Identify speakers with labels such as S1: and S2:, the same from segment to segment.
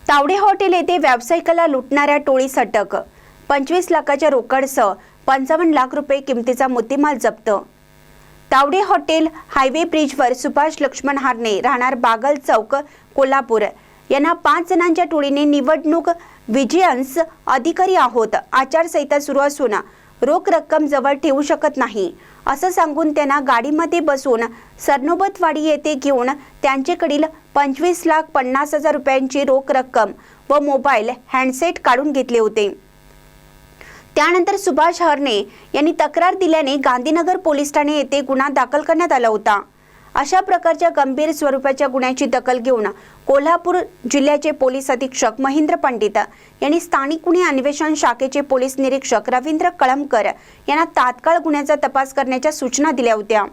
S1: Tawde hotel येथे व्यावसायिकाला लुटणाऱ्या टोळीस अटक। 25 लाखाच्या रोकडसह 55 लाख रुपये किमतीचा मुद्देमाल जप्त। तावडे हॉटेल हायवे ब्रिजवर सुभाष लक्ष्मण हारणे राहणार बागल चौक कोल्हापूर यांना 5 जणांच्या टोळीने निवडणूक विजिलन्स अधिकारी आहोत, आचारसंहिता सुरू असून रोख रक्कम जवळ ठेवू शकत नाही असं सांगून त्यांना गाडीमध्ये बसवून सरनोबतवाडी येथे घेऊन त्यांच्याकडील 25,50,000 रुपयांची रोख रक्कम व मोबाईल हँडसेट काढून घेतले होते। त्यानंतर सुभाष हरणे यांनी तक्रार दिल्याने गांधीनगर पोलीस ठाणे येथे गुन्हा दाखल करण्यात आला होता। अशा प्रकारच्या गंभीर स्वरूपाच्या गुन्ह्याची दखल घेऊन कोल्हापूर जिल्ह्याचे पोलीस अधीक्षक महेंद्र पंडित यांनी स्थानिक गुन्हे अन्वेषण शाखेचे पोलीस निरीक्षक रवींद्र कळमकर यांना तात्काळ गुन्ह्याचा तपास करण्याच्या सूचना दिल्या होत्या।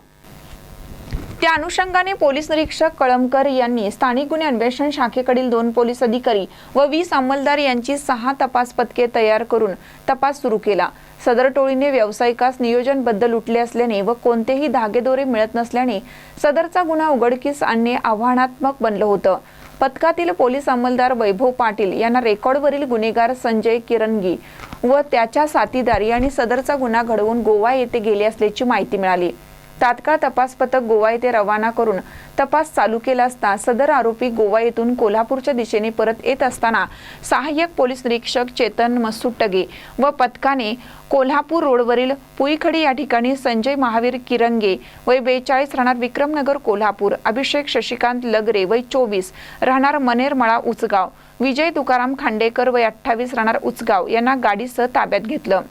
S2: त्या अनुषंगाने पोलीस निरीक्षक कळमकर यांनी स्थानिक गुन्हे अन्वेषण शाखेकडील 2 पोलीस अधिकारी व 20 अंमलदार यांची 6 तपास पथके तयार करून तपास सुरू केला। सदर टोळीने व्यावसायिकास नियोजनबद्ध लुटले असल्याने व कोणतेही धागेदोरे मिळत नसल्याने सदरचा गुन्हा उघडकीस आणणे आव्हानात्मक बनलं होतं। पथकातील पोलीस अंमलदार वैभव पाटील यांना रेकॉर्डवरील गुन्हेगार संजय किरणगी व त्याच्या साथीदार यांनी सदरचा गुन्हा घडवून गोवा येथे गेले असल्याची माहिती मिळाली। तात्काळ तपास पथक गोवा येथे रवाना करून तपास चालू केला असता सदर आरोपी गोवा येथून कोल्हापूरच्या दिशेने परत येत असताना सहाय्यक पोलीस निरीक्षक चेतन मसुटगे व पथकाने कोल्हापूर रोडवरील पुईखडी या ठिकाणी संजय महावीर किरंगे वय 42 राहणार विक्रमनगर कोल्हापूर, अभिषेक शशिकांत लगरे वय 24 राहणार मनेरमळा उचगाव, विजय तुकाराम खांडेकर वय 28 राहणार उचगाव यांना गाडीसह ताब्यात घेतलं।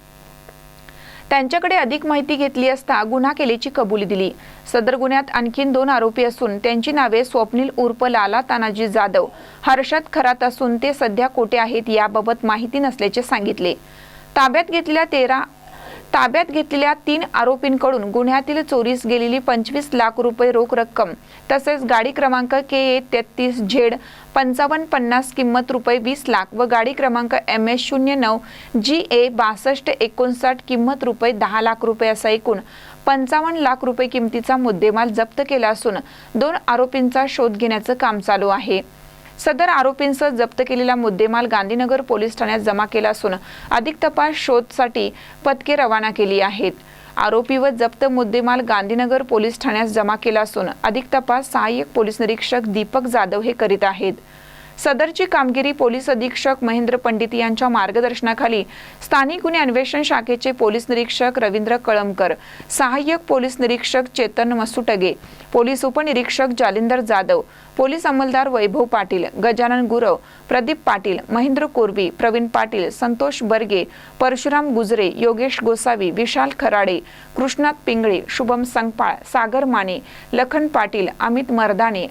S2: त्यांच्याकडे अधिक माहिती घेतली असता गुन्हा केल्याची कबुली दिली। सदर गुन्ह्यात आणखीन 2 आरोपी असून त्यांची नावे स्वप्नील उर्फ लाला तानाजी जाधव, हर्षद खरात असून ते सध्या कोठे आहेत याबाबत माहिती नसल्याचे सांगितले। ताब्यात घेतलेल्या 3 आरोपींकडून गुन्ह्यातील चोरीस गेलेली 25 लाख रुपये रोख रक्कम तसेच गाडी क्रमांक KA 33Z 5550 किंमत रुपये 20 लाख व गाडी क्रमांक MS 09 GA 6259 किंमत रुपये 10 लाख रुपये असा एकूण 55 लाख रुपये किमतीचा मुद्देमाल जप्त केला असून 2 आरोपींचा शोध घेण्याचं काम चालू आहे। सदर आरोपींसह जप्त केलेला मुद्देमाल गांधीनगर पोलीस ठाण्यात जमा केला असून अधिक तपास शोधसाठी पथके रवाना केली आहेत। आरोपी व जप्त मुद्देमाल गांधीनगर पोलीस ठाण्यात जमा केला असून अधिक तपास सहाय्यक पोलीस निरीक्षक दीपक जाधव हे करीत आहेत। सदरची कामगिरी पोलीस अधीक्षक महेंद्र पंडित यांच्या मार्गदर्शनाखाली स्थानिक गुन्हे अन्वेषण शाखेचे पोलीस निरीक्षक रवींद्र कळमकर, सहाय्यक पोलीस निरीक्षक चेतन मसुटगे, पोलीस उपनिरीक्षक जालिंदर जाधव, पोलीस अंमलदार वैभव पाटील, गजानन गुरव, प्रदीप पाटील, महेंद्र कोरवी, प्रवीण पाटील, संतोष बर्गे, परशुराम गुजरे, योगेश गोसावी, विशाल खराडे, कृष्णात पिंगळे, शुभम संगपाळ, सागर माने, लखन पाटील, अमित मर्दाने,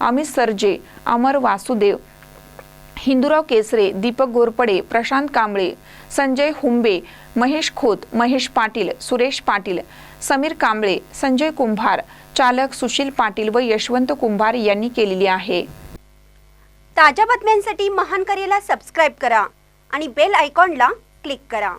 S2: अमित सरजे, अमर वासुदेव, हिंदुराव केसरे, दीपक घोरपडे, प्रशांत कांबळे, संजय हुंबे, महेश खोत, महेश पाटील, सुरेश पाटील, समीर कांबळे, संजय कुंभार, चालक सुशील पाटील व यशवंत कुंभार यांनी केलेली आहे।
S1: ताज्या बातम्यांसाठी महान करेला सबस्क्राइब करा आणि बेल आयकॉनला क्लिक करा।